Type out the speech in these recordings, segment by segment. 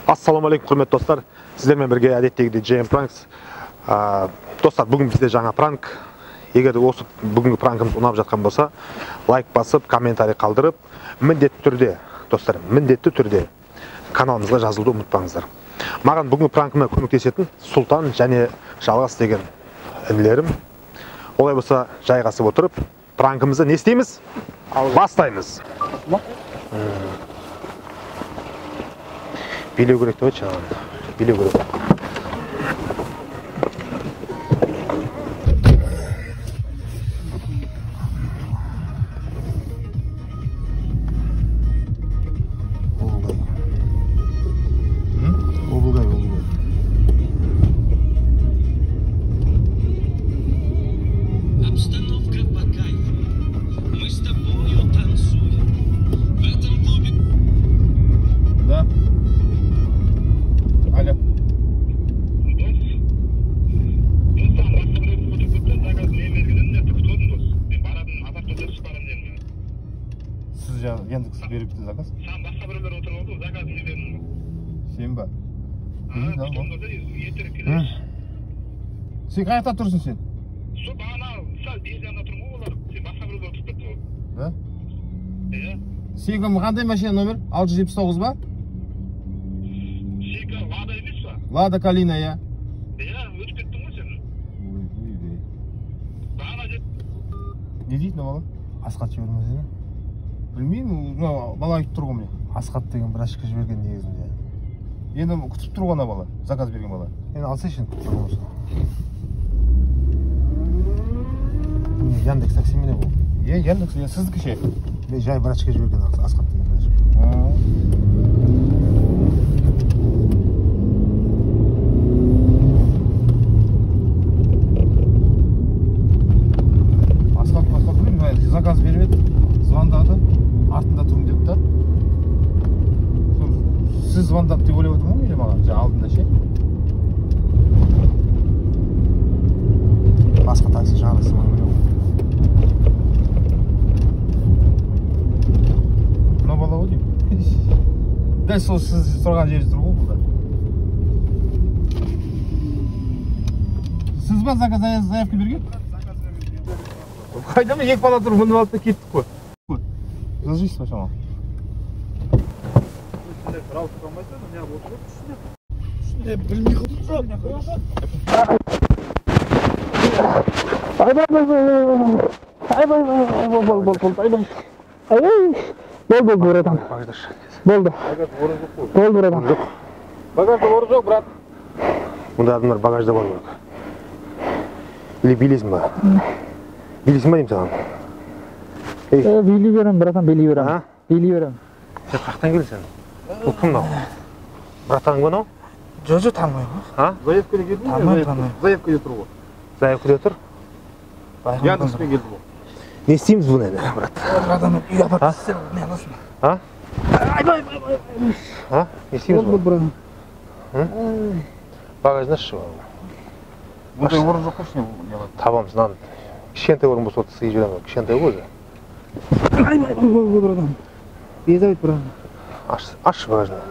Ассалаумағалейкум, құрметті достар. Сіздермен бірге әдеттегідей JM Pranks. Достар, бүгін бізде жаңа пранк. Егер осы бүгінгі пранкымыз ұнап жатқан болса, лайк басып, комментарий қалдырып, міндетті түрде, достар, міндетті түрде каналымызға жазылуды ұмытпаңыздар. Маған бүгінгі пранкыма көмектесетін Сұлтан және Жалғас деген інілерім. Олай болса, жайғасып отырып, пранкымызды не істейміз? Бастаймыз. Билеу керек деп айтшы, билеу керек. Яндекс'e verip de zakaz. Sen başka biriler oturmadı, zakaz ne dedin? Sen bak. Yeter. Sen kayakta tursun sen? Şu bana sal bir yana oturma olur. Sen başka biriler oturup tuttu. Ha? Senin qanday mashina nomer? 679 ba? Senin Lada emas mi? Lada Kalina ya. O'tib ketdingmi sen? Bana ne deydi bala? Asqat жібермесene. Білмеймін, бала айтып тұр ғой міне. Асқат деген бір ашқа жіберген негізінде. Енді күтіп тұр ғана бала, заказ берген бала. Енді алсайшын күтіп тұр болса. Яндекс такси мене бұл. Яндекс, сіздікі ше? Жай бір ашқа жіберген Асқат деген бір ашқа. Асқат білмеймін, заказ беріп еді, звондады. Артында тұрмын деп та. Сіз звондап деп ойлап отырмын ғой маған, алдында ше. Басқа такси жағдайсың ғой білем. Мына бала ғой деймін. Дәл сол сіз тұрған жерде тұр ғой бұлда. Сіз ба заявка берген? Қайда ма екі бала тұр, мініп алып та кеттік қой. Ложись сначала. Крал қалмайса, не болды. Шундай білмей қалдым. Болды братан. Болды. Болды братан. Багажда орын жоқ, брат. Мұнда адамдар багажда болу керек. Или билесің ба? Билесің ба деймін саған? Били берем, братан, били берем. Били берем. Сен қақтан келсің? Бұл кім мынау? Братаң ба мынау? Жо танымаймын. Заявкаға келдің бе? Танымаймын. Заявкаға тұр ғой. Заявкада тұр? Яндекспен келді ғой. Не істейміз бұны енді, брат? Братан, үйге апарып тастап, не аласың? Не істейміз Болды, бұны? братан. Багажына шығып. Бұндай орын жоқ қой, Табамыз, нан. Кішкентай орын болса сый жіберем, кішкентай ғой өзі. Болды, братан. Безавит, братан. Аш багажына.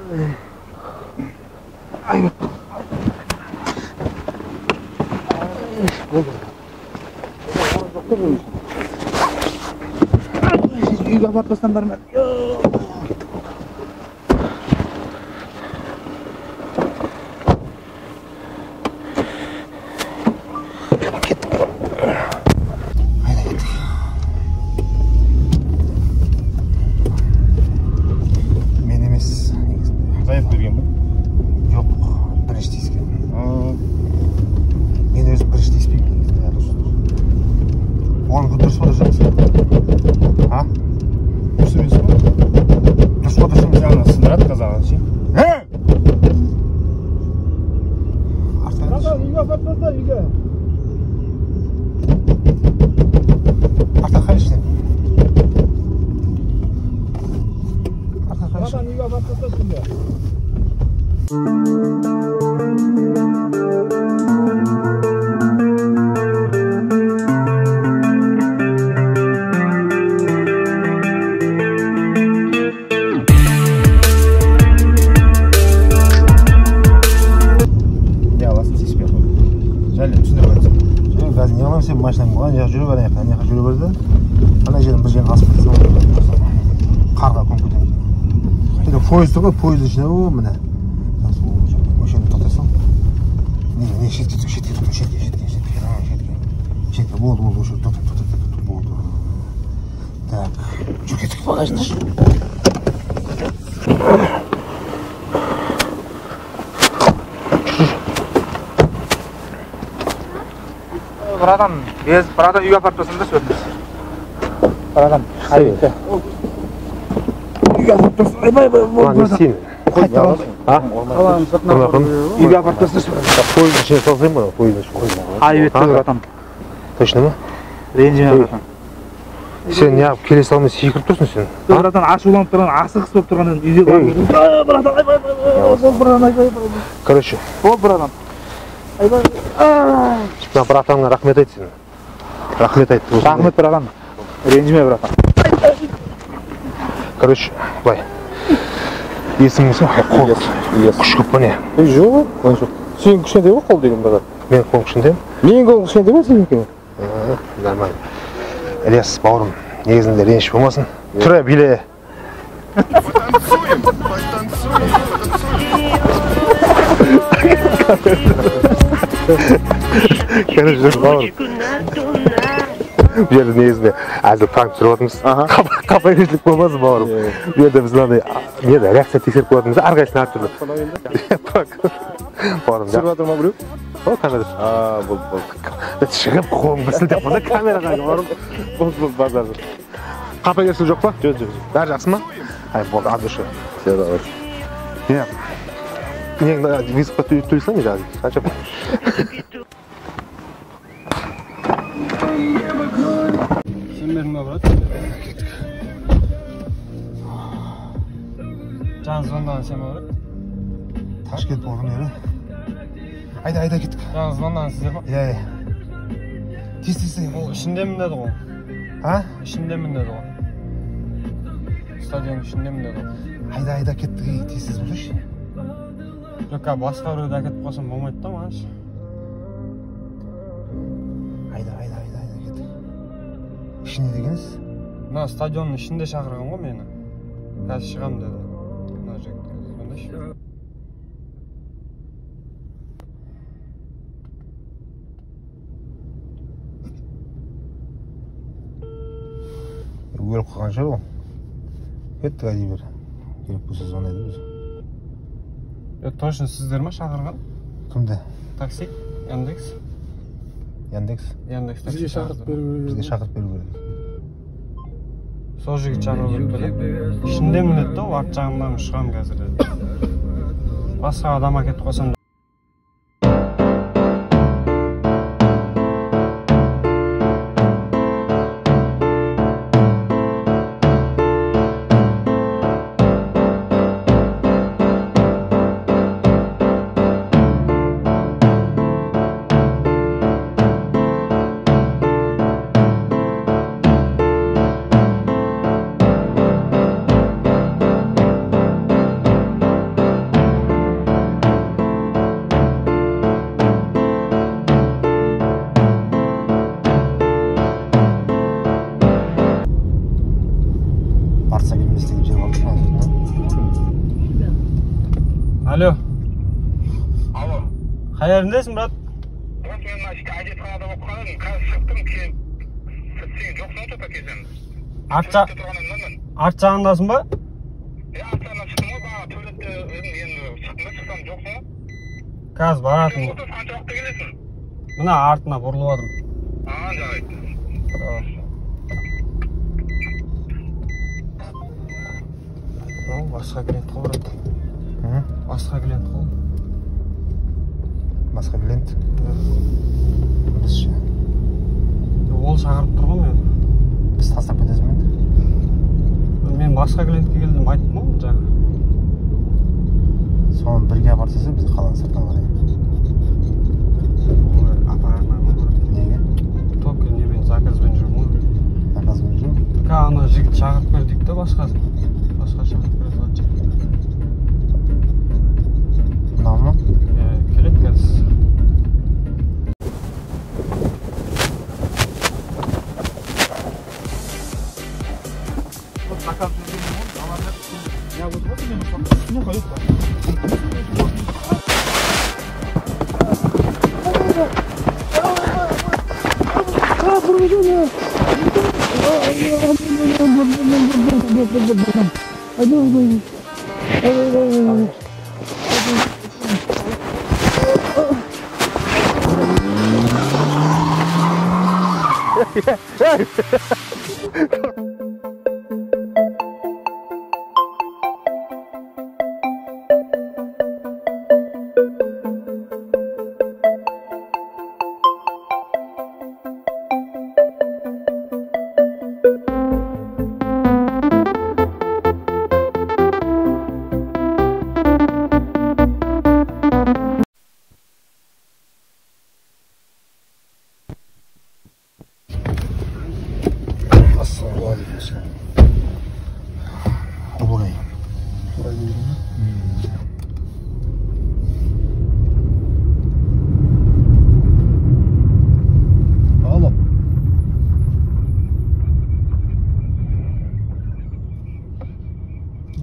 Үйге апарып тастаңдар ма? Baba, сен машинаң болған, жақ жүре берейін, ана жаққа жүре берді. Ана жерден бір жерін асып кетсем, қарға көміп кетеміз. Енді поезд тұр ғой, поезд ішінде о, міне. Осы жерде тоқтасам. Не, шетке болды, осы жерде тоқтап, болды. Так, жүр кеттік багажында. Братан, без братан үйге апарып тұрсың да сөйтіңіз. Братан, айбетті. Үйге апарып тұрсың, айбай, не сен? үйге апарып тұрсың сөйтіңіз. Поезд ішіне салсайым ба? Поезд ішіне. Айбетті, братан. Точно ма? Ренжіме, братан. Сен не алып келе салмай секіріп тұрсың сен? Братан, ашуланып тұрған, асығыс болып тұрғаннан үйге барып. Братан, айбай, бол, братан, айбай. Короче. Бол, братан. Айбай. Мына братанға рахмет айт сен. Рахмет айт. Рахмет, братан. Ренжіме, братан. Короче, былай. Есімің сен? Күш көп па не? Жоқ, жоқ. Сен кішкентай ғой қол деген братан. Мен қолым кішкентай ма? Менің қолым кішкентай ма сенікінің? Нормально. Ілияс, бауырым, негізінде реніш болмасын. Тұра, биле. Короче, бауырым. Бұл жерде негізінде әзір пранк түсіріп отырмыз. Қапайгершілік болмасын, бауырым. Бұл жерде біз мынандай реакция тексеріп қоятынбыз, әрқайсысын әртүрлі. Бауырым, түсіріп жатыр ма біреу? О, камера. Болды. Шығып қолым бір сілтеп қалса камераға бауырым. Болды, базар. Қапайгершілік жоқ па? Жоқ. Бәрі жақсы ма? Ай, болды, ады шы. Все, давай. Нең визитқа төлесің бе жазып? Қанша? Сен бердің ба, брат? Жаңа звондаған сен ба, брат? Ташкент болған ері. Айда кеттік. Жаңа звондаған сіздер ма? Иә. Тез. Ол ішіндемін деді ғой. А? Ішіндемін деді ғой. Стадион ішіндемін деді ғой. Айда кеттік, тез болсайшы. Жоқ, басқа біреуді әкетіп қалсам болмайды да мағаш. Айда кеттік. Ішінде дегеніз? Мына стадионның ішінде шақырған ғой мені. Қазір шығам деді. Мына жігітке. Сондайшы. Өліп қалған шығар ол. Кеттік әдей бер. Керек болса звондайды біз. Точно сіздер ма шақырған? Кімді? Такси? Яндекс? Яндекс такси шақырып беру керек. Бізге шақырып беру керек. Сол жігіт шақырып берді. Ішіндемін деді да, арт жағымнан шығам қазір деді. Басқа адам әкетіп қойсам. Алло. Қайеріндесің, брат? Мен әжетханада болып қалдым, қазір шықтым, сен жоқсың ғой кезен. Арт жағындасың ба? Арт жағынан шықтым ғой, баға төлетті енді шықтым жоқсың ғой? Қазір баратың ғой. Қанша уақытта келесің? Мына артына бұрылып отырмын. Жарайды. Басқа клиент қой, брат. Басқа клиент қой. Басқа клиент? Біз ше? Ол шағырып тұр ғой мен. Біз тастап кетесің мен? Мен басқа клиентке келдім, айттым ғой жаңа. Соны бірге апартса біз қаланың сыртынан қарайын. Апармай ма, брат? Неге? Только немен заказбен жүрмін ғой. Заказбен жүрмін? Ана жігіт шағырып бердік та басқасын. Басқа шағырып берді жатыр. Мынау ма? Келет қазір.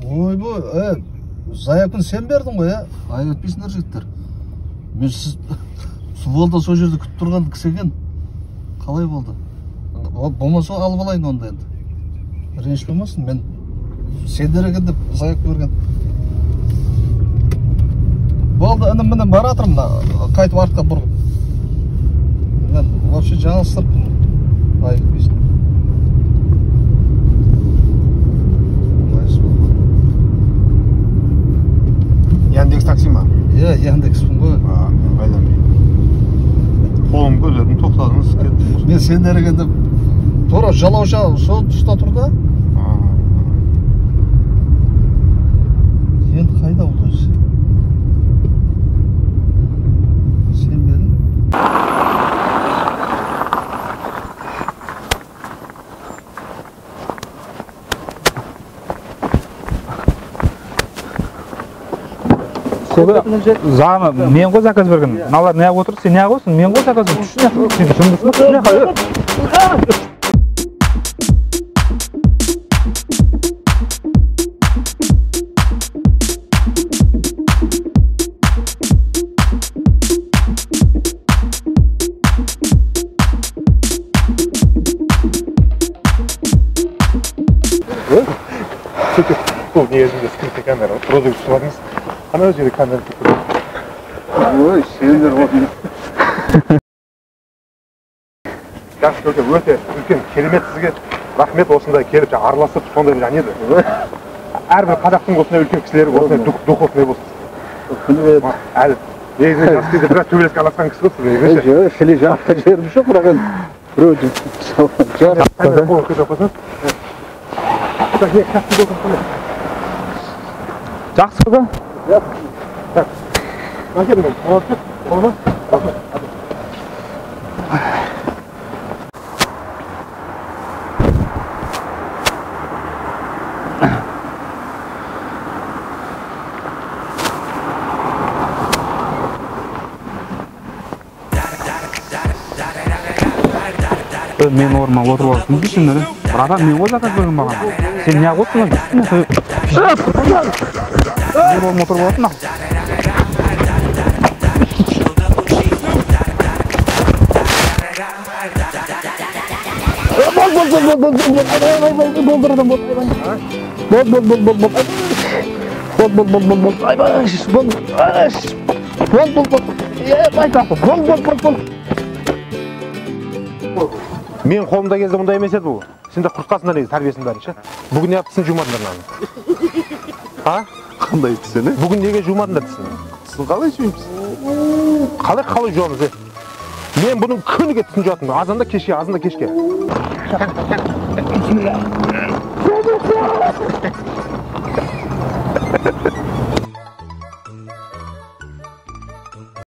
Ойбой, заявканы sen бердің ғой, айып өтпейсіңдер жігіттер. Мен сіз Суболда сол жерде күтіп тұрған кісі екен. Қалай болды? Болмаса алып алайын онда енді. Реніш болмасын, мен сендер екен деп заявка берген. Болды, інім міне бара жатырмын, қайтып артқа бұрып. Мен вообще жаңылыстырыппын. Айып өтпейсің. Яндекс такси ма? Иә, Яндекспін ғой. Қолым көздердің тоқтадыңыз. Мен сендер екен деп тура жалауша сол тұста тұр да. Енді қайда ол өзі? Сен бердің? Заңы, мен ғой заказ берген. Мыналар неғып отыр? Сен неғып отырсың? Мен ғой заказ берген. Сен жұмысың ба? Бұл негізінде скрытый камера, розовый сұладыңыз. Ана жерде камера тұр. Ой, сендер отын. Жақсы көке, өте үлкен керемет сізге. Рахмет осындай келіп араласып, сондай бір еді. Әрбір қазақтың осындай үлкен кісілері осындай духовный болсын. Әлі. Негізінде жас кезде біраз төбелеске араласқан кісі болсын. Жоқ, шілі жаққа жерім жоқ, бірақ енді біреудің жарып. Камера қолын көтіп қойсаңыз. Так, не, как ты должен понять? Жақсы ғой? Так. Накидывай, молодцы. Молодцы. Мен орныма отырып алсын дейсіңдер. Бір адам мен ғой заказ берген маған. Сен неғып отырсың? Мен орныма отырып алатын. Мен қолымда кезде мұндай емес еді бұл. Сендер құртқасыңдар негізі тәрбиесін бәрін ше. Бүгін неғып тісін жумадыңдар мынаны? Қандай тісін? Бүгін неге жумадыңдар тісін? Тісін қалай жуымыз? Қалай жуамыз? Мен бұның күніге тісін жуатынмын. Азанда кешке, азанда кешке.